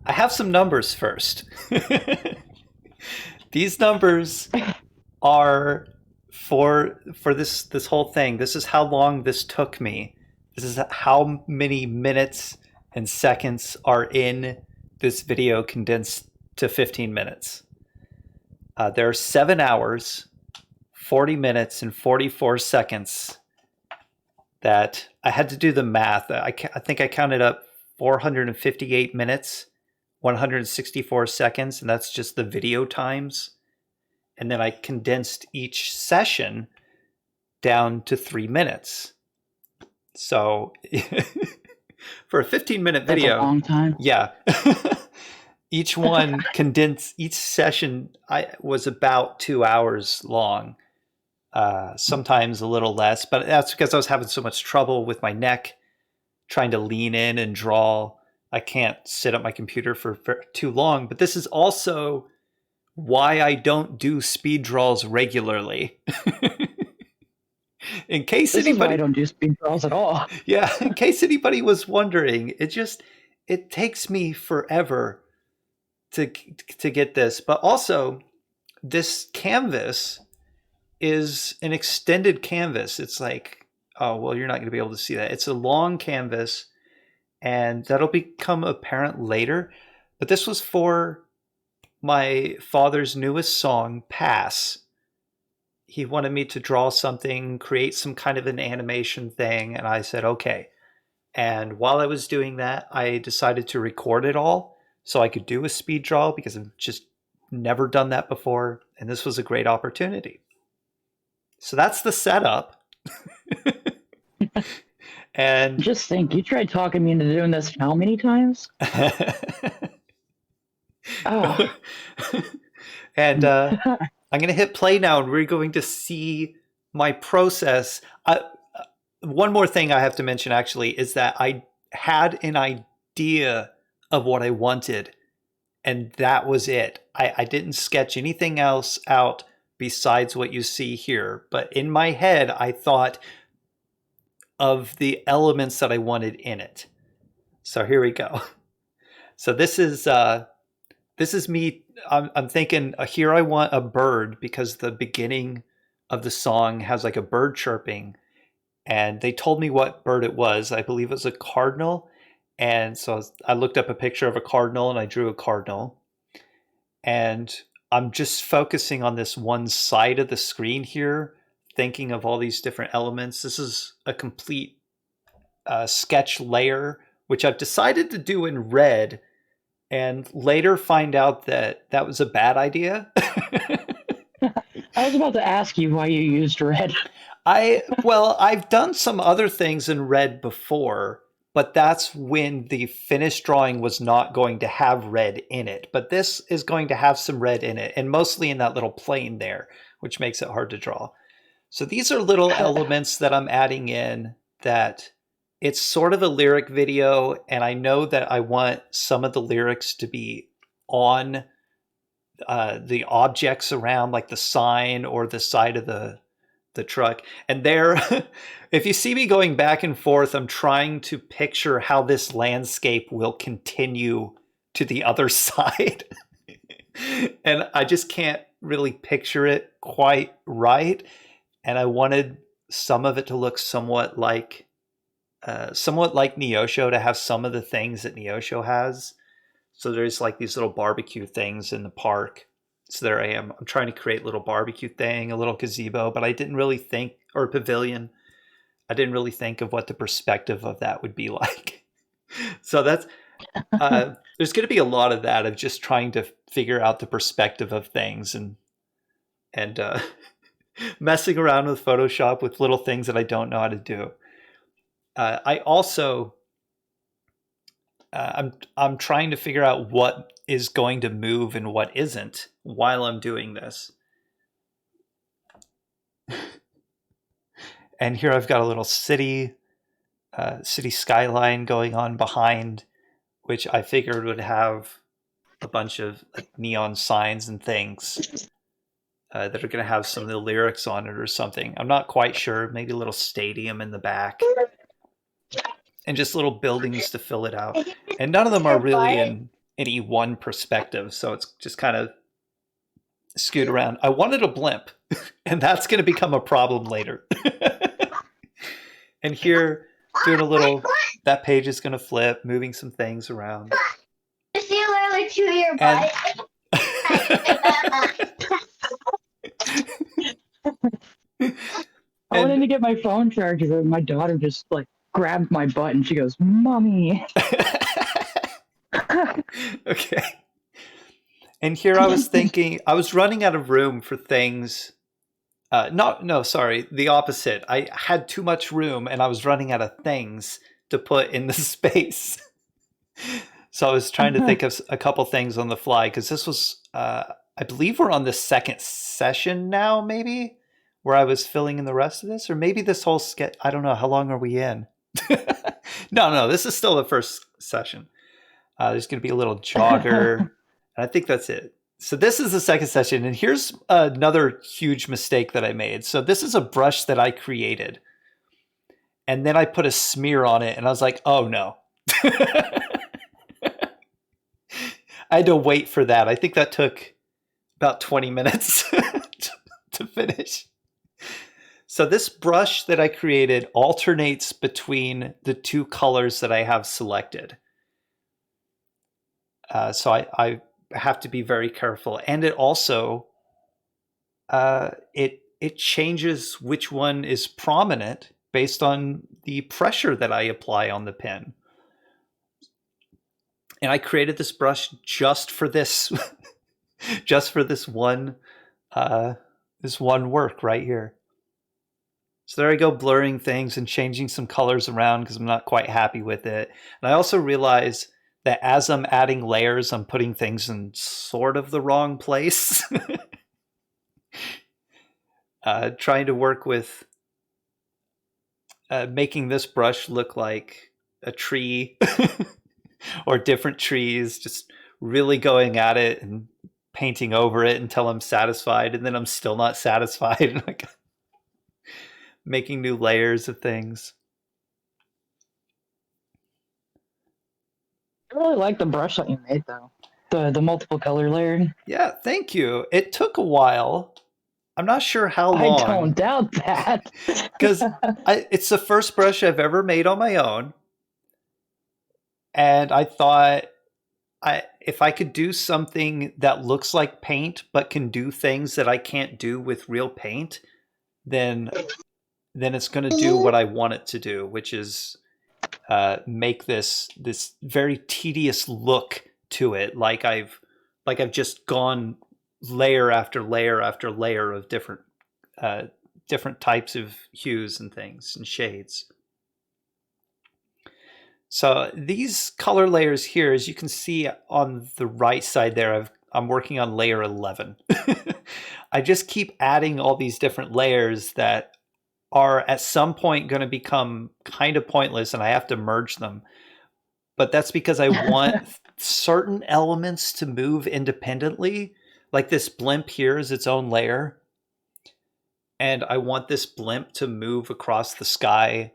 I have some numbers first. These numbers are for this whole thing. This is how long this took me. This is how many minutes and seconds are in this video condensed to 15 minutes. There are 7 hours, 40 minutes, and 44 seconds that I had to do the math. I think I counted up 458 minutes, 164 seconds, and that's just the video times. And then I condensed each session down to 3 minutes. So for a 15-minute video, that's a long time. Yeah. Each one condensed, each session was about 2 hours long. Sometimes a little less, but that's because I was having so much trouble with my neck, trying to lean in and draw. I can't sit at my computer for too long, but this is also why I don't do speed draws regularly. In case This is why I anybody, don't do speed draws at all. yeah, in case anybody was wondering, it takes me forever to get this. But also, this canvas is an extended canvas. It's like, oh, well, you're not going to be able to see that. It's a long canvas, and that'll become apparent later. But this was for my father's newest song, Pass. He wanted me to draw something, create some kind of an animation thing, and I said, okay. And while I was doing that, I decided to record it all so I could do a speed draw because I've just never done that before, and this was a great opportunity. So that's the setup. And just think, you tried talking me into doing this how many times? Oh. And I'm going to hit play now, and we're going to see my process. One more thing I have to mention, actually, is that I had an idea of what I wanted, and that was it. I didn't sketch anything else out besides what you see here. But in my head, I thought of the elements that I wanted in it. So here we go. So this is me. I'm thinking here I want a bird because the beginning of the song has like a bird chirping, and they told me what bird it was. I believe it was a cardinal. And so I looked up a picture of a cardinal and I drew a cardinal. And I'm just focusing on this one side of the screen here, thinking of all these different elements. This is a complete sketch layer, which I've decided to do in red, and later find out that that was a bad idea. I was about to ask you why you used red. I've done some other things in red before, but that's when the finished drawing was not going to have red in it. But this is going to have some red in it, and mostly in that little plane there, which makes it hard to draw. So these are little elements that I'm adding in that it's sort of a lyric video, and I know that I want some of the lyrics to be on the objects around, like the sign or the side of the truck. And there, if you see me going back and forth, I'm trying to picture how this landscape will continue to the other side. And I just can't really picture it quite right. And I wanted some of it to look somewhat like Neosho, to have some of the things that Neosho has. So there's like these little barbecue things in the park. So there I am. I'm trying to create a little barbecue thing, a little gazebo, but I didn't really think, or a pavilion. I didn't really think of what the perspective of that would be like. So that's, there's going to be a lot of that, of just trying to figure out the perspective of things and messing around with Photoshop with little things that I don't know how to do. I also, I'm trying to figure out what is going to move and what isn't while I'm doing this. And here I've got a little city skyline going on behind, which I figured would have a bunch of like neon signs and things that are going to have some of the lyrics on it or something. I'm not quite sure. Maybe a little stadium in the back. And just little buildings to fill it out. And none of them are really in any one perspective. So it's just kind of skewed around. I wanted a blimp, and that's going to become a problem later. And here, doing a little, that page is going to flip, moving some things around. Does he literally chew your And I went in to get my phone charger, and my daughter just like grabbed my butt and she goes, "Mommy." Okay. And here I was thinking, I was running out of room for things. Sorry, the opposite. I had too much room and I was running out of things to put in the space. So I was trying to think of a couple things on the fly because this was, I believe we're on the second session now, maybe, where I was filling in the rest of this, or maybe this whole sketch. I don't know. How long are we in? No, this is still the first session. There's going to be a little jogger. And I think that's it. So this is the second session. And here's another huge mistake that I made. So this is a brush that I created. And then I put a smear on it. And I was like, oh, no. I had to wait for that. I think that took about 20 minutes to finish. So this brush that I created alternates between the two colors that I have selected. So I have to be very careful. And it also, it changes which one is prominent based on the pressure that I apply on the pen. And I created this brush just for this, just for this one work right here. So there I go, blurring things and changing some colors around because I'm not quite happy with it. And I also realize that as I'm adding layers, I'm putting things in sort of the wrong place. Trying to work with making this brush look like a tree or different trees, just really going at it and painting over it until I'm satisfied, and then I'm still not satisfied. Like making new layers of things. I really like the brush that you made, though. The multiple color layering. Yeah, thank you. It took a while. I'm not sure how I long. don't doubt that. Because it's the first brush I've ever made on my own. And I thought if I could do something that looks like paint but can do things that I can't do with real paint, then it's going to do what I want it to do, which is make this very tedious look to it, like I've just gone layer after layer after layer of different types of hues and things and shades. So these color layers here, as you can see on the right side there, I'm working on layer 11. I just keep adding all these different layers that are at some point going to become kind of pointless and I have to merge them. But that's because I want certain elements to move independently. Like this blimp here is its own layer. And I want this blimp to move across the sky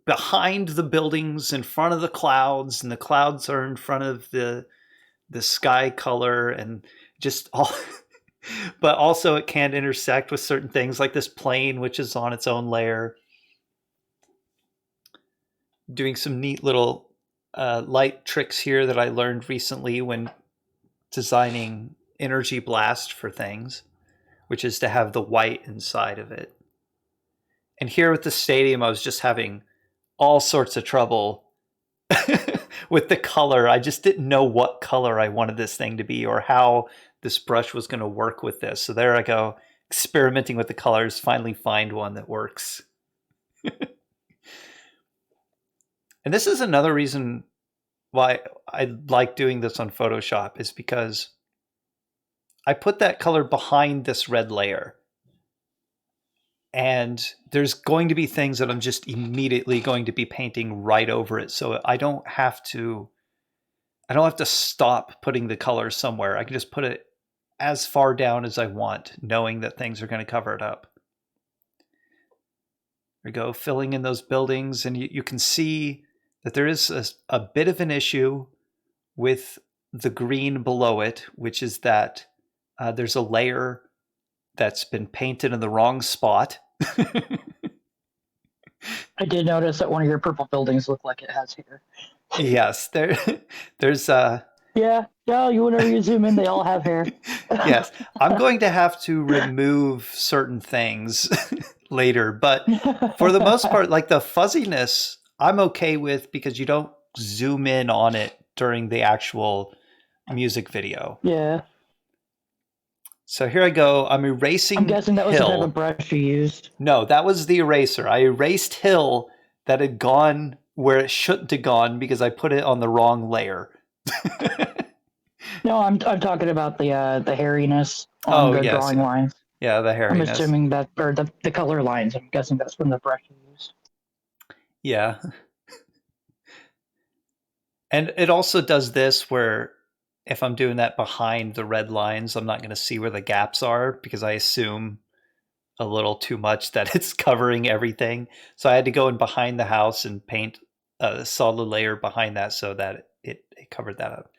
behind the buildings, in front of the clouds, and the clouds are in front of the sky color, and just all. But also it can intersect with certain things like this plane, which is on its own layer. Doing some neat little light tricks here that I learned recently when designing Energy Blast for things, which is to have the white inside of it. And here with the stadium, I was just having all sorts of trouble with the color. I just didn't know what color I wanted this thing to be or how this brush was going to work with this. So there I go, experimenting with the colors, finally find one that works. And this is another reason why I like doing this on Photoshop, is because I put that color behind this red layer. And there's going to be things that I'm just immediately going to be painting right over it. So I don't have to stop putting the color somewhere. I can just put it as far down as I want, knowing that things are going to cover it up. There we go, filling in those buildings. And you can see that there is a bit of an issue with the green below it, which is that there's a layer that's been painted in the wrong spot. I did notice that one of your purple buildings look like it has hair. Yes, there's Yeah, whenever you zoom in, they all have hair. yes, I'm going to have to remove certain things later, but for the most part, like the fuzziness, I'm okay with because you don't zoom in on it during the actual music video. Yeah. So here I go. I'm erasing I'm guessing that was the type Hill. of brush you used. No, that was the eraser. I erased Hill that had gone where it shouldn't have gone because I put it on the wrong layer. No, I'm talking about the hairiness on the yes, drawing lines. yeah, the I'm hairiness. assuming that, or the color lines. I'm guessing that's from the brush you used. Yeah. And it also does this where if I'm doing that behind the red lines, I'm not going to see where the gaps are because I assume a little too much that it's covering everything. So I had to go in behind the house and paint a solid layer behind that so that it covered that up.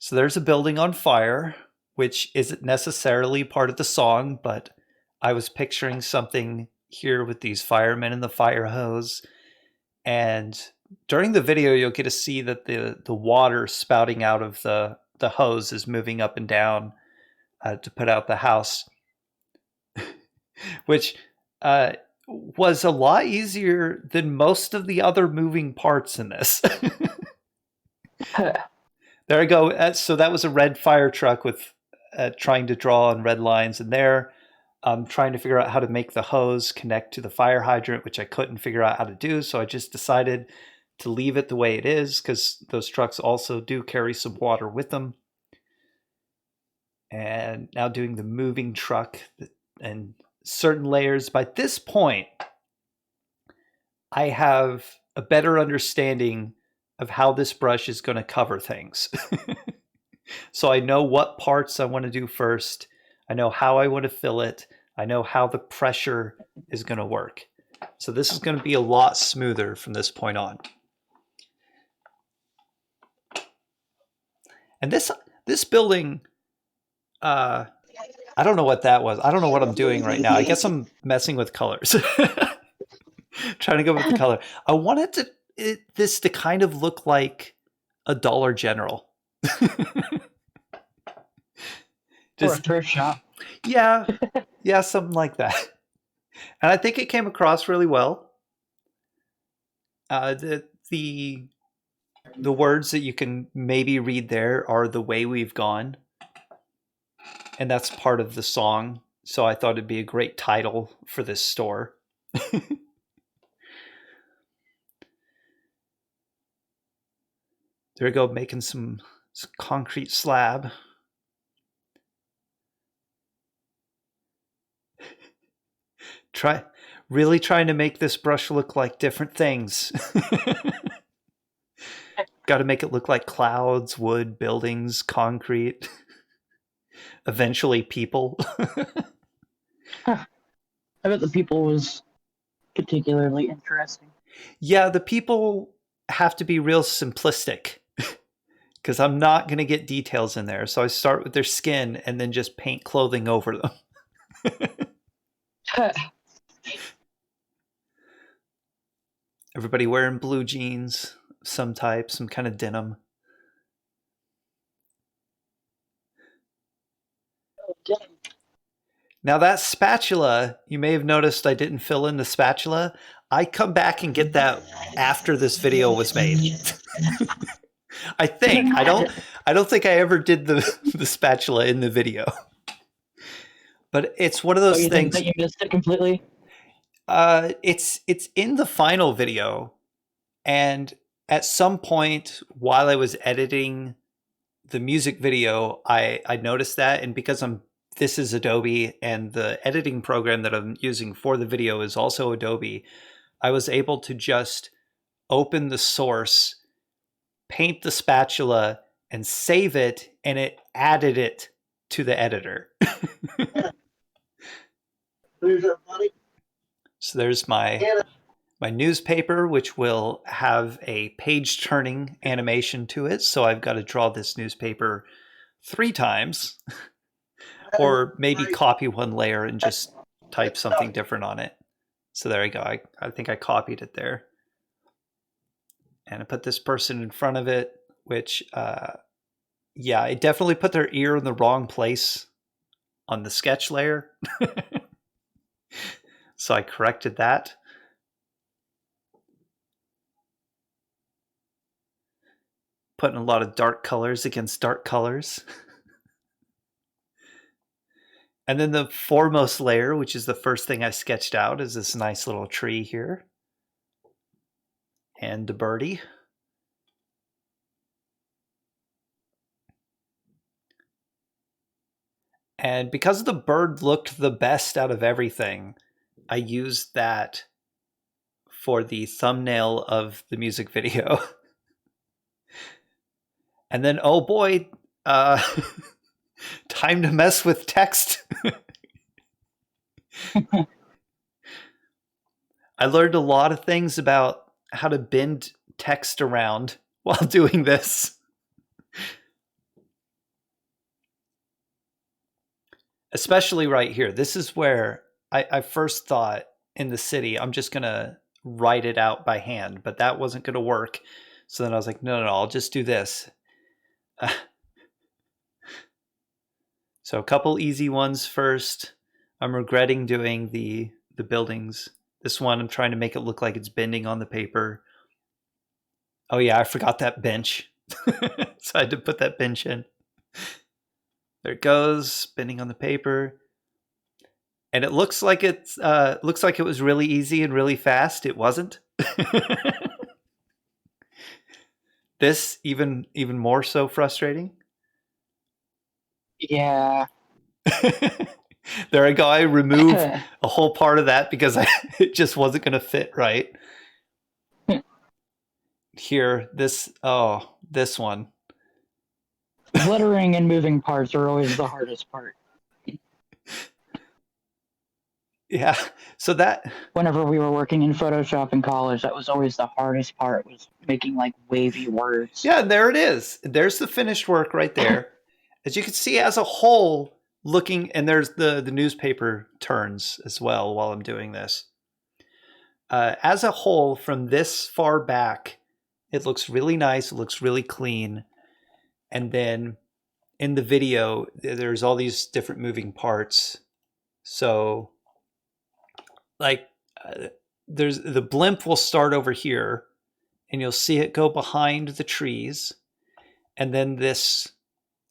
So there's a building on fire, which isn't necessarily part of the song, but I was picturing something here with these firemen and the fire hose. And during the video, you'll get to see that the water spouting out of the hose is moving up and down to put out the house, which was a lot easier than most of the other moving parts in this. There I go. So that was a red fire truck with trying to draw on red lines in there. I'm trying to figure out how to make the hose connect to the fire hydrant, which I couldn't figure out how to do. So I just decided to leave it the way it is because those trucks also do carry some water with them. And now doing the moving truck and certain layers. By this point, I have a better understanding of how this brush is going to cover things. So I know what parts I want to do first. I know how I want to fill it. I know how the pressure is going to work. So this is going to be a lot smoother from this point on. And this building, I don't know what that was. I don't know what I'm doing right now. I guess I'm messing with colors. Trying to go with the color. I wanted this to kind of look like a Dollar General. Or a thrift shop. Yeah, something like that. And I think it came across really well. The words that you can maybe read there are "the way we've gone," and that's part of the song. So I thought it'd be a great title for this store. There we go, making some concrete slab. Really trying to make this brush look like different things. Got to make it look like clouds, wood, buildings, concrete. Eventually people. I bet the people was particularly interesting. Yeah, the people have to be real simplistic because I'm not going to get details in there. So I start with their skin and then just paint clothing over them. Everybody wearing blue jeans, some type, some kind of denim. Now that spatula, you may have noticed I didn't fill in the spatula. I come back and get that after this video was made. I think. I don't think I ever did the spatula in the video. But it's one of those you things. think that you missed it completely? It's in the final video, and at some point while I was editing the music video, I noticed that, and because this is Adobe, and the editing program that I'm using for the video is also Adobe, I was able to just open the source, paint the spatula, and save it, and it added it to the editor. So there's my my newspaper, which will have a page turning animation to it. So I've got to draw this newspaper 3 times, or maybe copy one layer and just type something different on it. So there you go. I think I copied it there. And I put this person in front of it, which, yeah, I definitely put their ear in the wrong place on the sketch layer. So I corrected that. Putting a lot of dark colors against dark colors. And then the foremost layer, which is the first thing I sketched out, is this nice little tree here. And the birdie. And because the bird looked the best out of everything, I used that for the thumbnail of the music video. And then, oh boy, time to mess with text. I learned a lot of things about how to bend text around while doing this. Especially right here. This is where I first thought in the city, I'm just going to write it out by hand, but that wasn't going to work. So then I was like, no, I'll just do this. So a couple easy ones first. I'm regretting doing the buildings. This one, I'm trying to make it look like it's bending on the paper. Oh yeah, I forgot that bench. So I had to put that bench in. There it goes, bending on the paper. And it looks like it was really easy and really fast. It wasn't. This even more so frustrating. Yeah. There I go. I removed a whole part of that because it just wasn't going to fit right. Here, this one. Lettering and moving parts are always the hardest part. Yeah. So that whenever we were working in Photoshop in college, that was always the hardest part, was making like wavy words. Yeah, there it is. There's the finished work right there. As you can see, as a whole, looking, and there's the newspaper turns as well while I'm doing this. As a whole, from this far back, it looks really nice. It looks really clean. And then in the video, there's all these different moving parts. So, like, there's the blimp will start over here, and you'll see it go behind the trees, and then this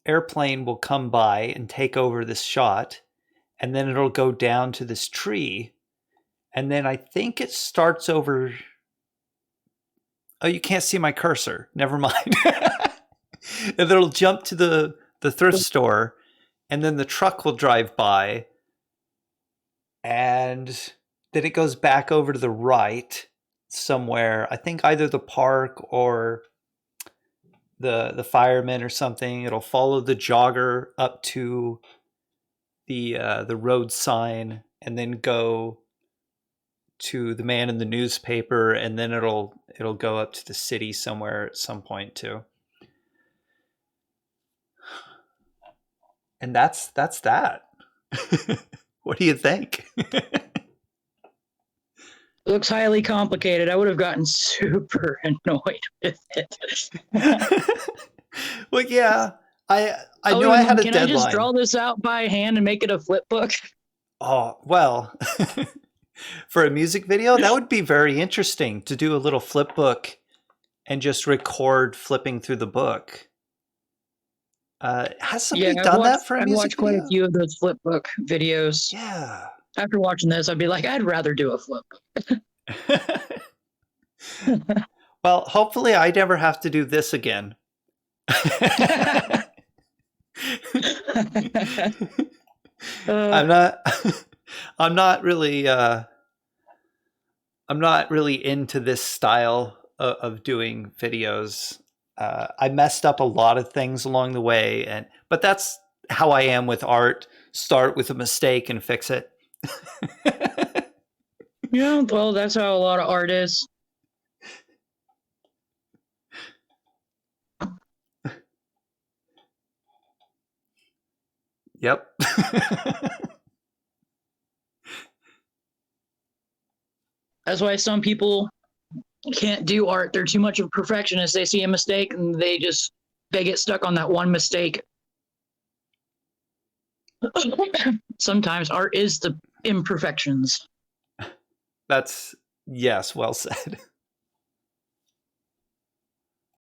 airplane will come by and take over this shot, and then it'll go down to this tree, and then I think it starts over. Oh, you can't see my cursor. Never mind. And then it'll jump to the thrift store, and then the truck will drive by, and then it goes back over to the right somewhere. I think either the park or the firemen or something. It'll follow the jogger up to the road sign, and then go to the man in the newspaper, and then it'll go up to the city somewhere at some point too. And that's that. What do you think? It looks highly complicated. I would have gotten super annoyed with it. Well, yeah, I knew I had a Can deadline. I just draw this out by hand and make it a flip book? Oh, well, for a music video, that would be very interesting to do a little flip book and just record flipping through the book. Has somebody done that for a music I've watched video? quite a few of those flip book videos. Yeah. After watching this, I'd be like, I'd rather do a flip book. Well, hopefully I never have to do this again. I'm not really into this style of doing videos. I messed up a lot of things along the way, but that's how I am with art. Start with a mistake and fix it. Yeah, well, that's how a lot of art is. Yep. That's why some people can't do art. They're too much of a perfectionist. They see a mistake and they get stuck on that one mistake. Sometimes art is the imperfections. That's, yes, well said.